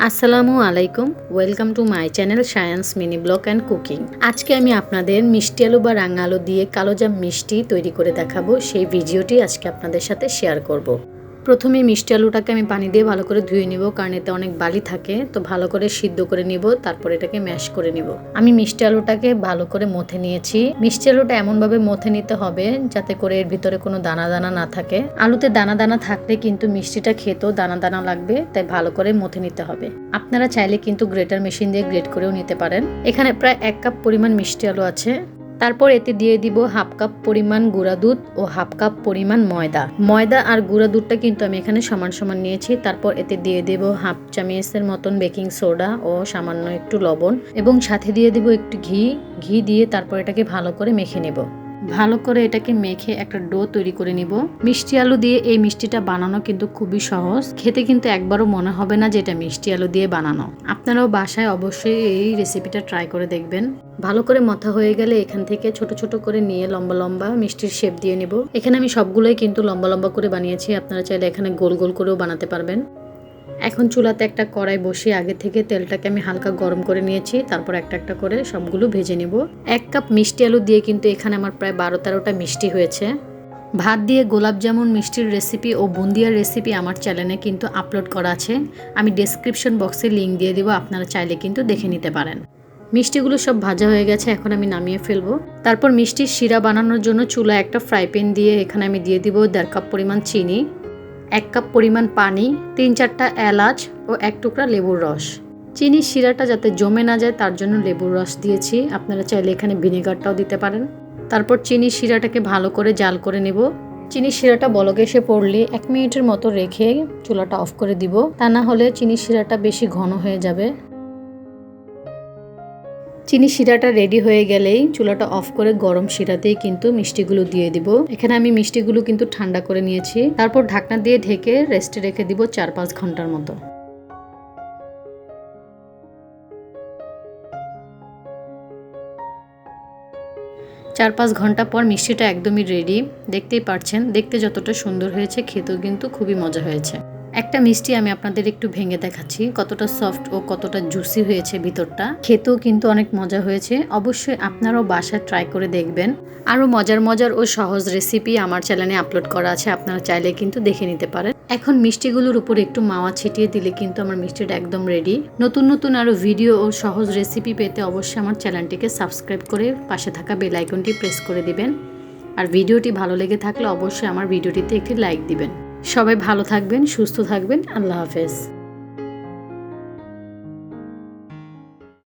আসসালামু আলাইকুম, welcome to my channel science mini blog and cooking. আজকে আমি আপনাদের মিষ্টি আলু বা রাঙা আলু দিয়ে কালোজাম মিষ্টি তৈরি করে দেখাবো। সেই ভিডিওটি আজকে আপনাদের সাথে শেয়ার করব। প্রথমে মিষ্টি আলুটাকে আমি পানি দিয়ে ভালো করে ধুয়ে নিব, কারণ এতে অনেক বালি থাকে। তো ভালো করে সিদ্ধ করে নিব, তারপর এটাকে ম্যাশ করে নিব। আমি মিষ্টি আলুটাকে ভালো করে মথে নিয়েছি। মিষ্টি আলুটা এমনভাবে মথে নিতে হবে যাতে করে এর ভিতরে কোনো দানা দানা না থাকে। আলুতে দানা দানা থাকলে কিন্তু মিষ্টিটা খেতেও দানা দানা লাগবে, তাই ভালো করে মথে নিতে হবে। আপনারা চাইলে কিন্তু গ্রেটার মেশিন দিয়ে গ্রেট করেও নিতে পারেন। এখানে প্রায় 1 কাপ পরিমাণ মিষ্টি আলু আছে। তারপর এতে দিয়ে দিব হাফ কাপ পরিমাণ গুঁড়া দুধ ও হাফ কাপ পরিমাণ ময়দা আর গুঁড়া দুধটা কিন্তু আমি এখানে সমান সমান নিয়েছি। তারপর এতে দিয়ে দেব হাফ চামচের মতন বেকিং সোডা ও সামান্য একটু লবণ, এবং সাথে দিয়ে দেব একটু ঘি দিয়ে তারপর এটাকে ভালো করে মেখে নেব। ভালো করে এটাকে মেখে একটা ডো তৈরি করে নিব। মিষ্টি আলু দিয়ে এই মিষ্টিটা বানানো কিন্তু খুবই সহজ, খেতে কিন্তু একবারও মনে হবে না যে এটা মিষ্টি আলু দিয়ে বানানো। আপনারাও বাসায় অবশ্যই এই রেসিপিটা ট্রাই করে দেখবেন। ভালো করে মথা হয়ে গেলে এখান থেকে ছোট ছোট করে নিয়ে লম্বা লম্বা মিষ্টির শেপ দিয়ে নেব। এখানে আমি সবগুলোই কিন্তু লম্বা লম্বা করে বানিয়েছি, আপনারা চাইলে এখানে গোল গোল করেও বানাতে পারবেন। এখন চুলাতে একটা কড়াই বসিয়ে আগে থেকে তেলটাকে আমি হালকা গরম করে নিয়েছি। তারপর একটা একটা করে সবগুলো ভেজে নিব। 1 কাপ মিষ্টি আলু দিয়ে কিন্তু এখানে আমার প্রায় 12-13টা মিষ্টি হয়েছে। ভাত দিয়ে গোলাপ জামুন মিষ্টির রেসিপি ও বুন্দিয়ার রেসিপি আমার চ্যানেলে কিন্তু আপলোড করা আছে। আমি ডেসক্রিপশন বক্সে লিঙ্ক দিয়ে দিব, আপনারা চাইলে কিন্তু দেখে নিতে পারেন। মিষ্টিগুলো সব ভাজা হয়ে গেছে, এখন আমি নামিয়ে ফেলবো। তারপর মিষ্টির শিরা বানানোর জন্য চুলায় একটা ফ্রাই প্যান দিয়ে এখানে আমি দিয়ে দিব 1.5 কাপ পরিমাণ চিনি, 1 কাপ পরিমাণ পানি, 3-4টা এলাচ ও 1 টুকরা লেবুর রস। চিনির শিরাটা যাতে জমে না যায় তার জন্য লেবুর রস দিয়েছি, আপনারা চাইলে এখানে ভিনেগারটাও দিতে পারেন। তারপর চিনির শিরাটাকে ভালো করে জাল করে নেব। চিনির শিরাটা বলক এসে পড়লে 1 মিনিটের মতো রেখে চুলাটা অফ করে দিব, তা না হলে চিনির শিরাটা বেশি ঘন হয়ে যাবে। চিনি শিরাটা রেডি হয়ে গেলেই চুলাটা অফ করে গরম শিরাতেই কিন্তু মিষ্টিগুলো দিয়ে দিব। এখানে আমি মিষ্টিগুলো কিন্তু ঠান্ডা করে নিয়েছি। তারপর ঢাকনা দিয়ে ঢেকে রেস্টে রেখে দিব 4-5 ঘন্টার মতো। 4-5 ঘন্টা পর মিষ্টিটা একদমই রেডি। দেখতেই পাচ্ছেন, দেখতে যতটা সুন্দর হয়েছে খেতেও কিন্তু খুবই মজা হয়েছে। একটা মিষ্টি আমি আপনাদের একটু ভেঙে দেখাচ্ছি কতটা সফট ও কতটা জুসি হয়েছে ভিতরটা। খেতেও কিন্তু অনেক মজা হয়েছে। অবশ্যই আপনারাও বাসায় ট্রাই করে দেখবেন। আরও মজার মজার ও সহজ রেসিপি আমার চ্যানেলে আপলোড করা আছে, আপনারা চাইলে কিন্তু দেখে নিতে পারেন। এখন মিষ্টিগুলোর উপর একটু মাওয়া ছিটিয়ে দিলে কিন্তু আমার মিষ্টিটা একদম রেডি। নতুন নতুন আরও ভিডিও ও সহজ রেসিপি পেতে অবশ্যই আমার চ্যানেলটিকে সাবস্ক্রাইব করে পাশে থাকা বেল আইকনটি প্রেস করে দিবেন। আর ভিডিওটি ভালো লেগে থাকলে অবশ্যই আমার ভিডিওটিতে একটি লাইক দিবেন। সবাই ভালো থাকবেন, সুস্থ থাকবেন। আল্লাহ হাফেজ।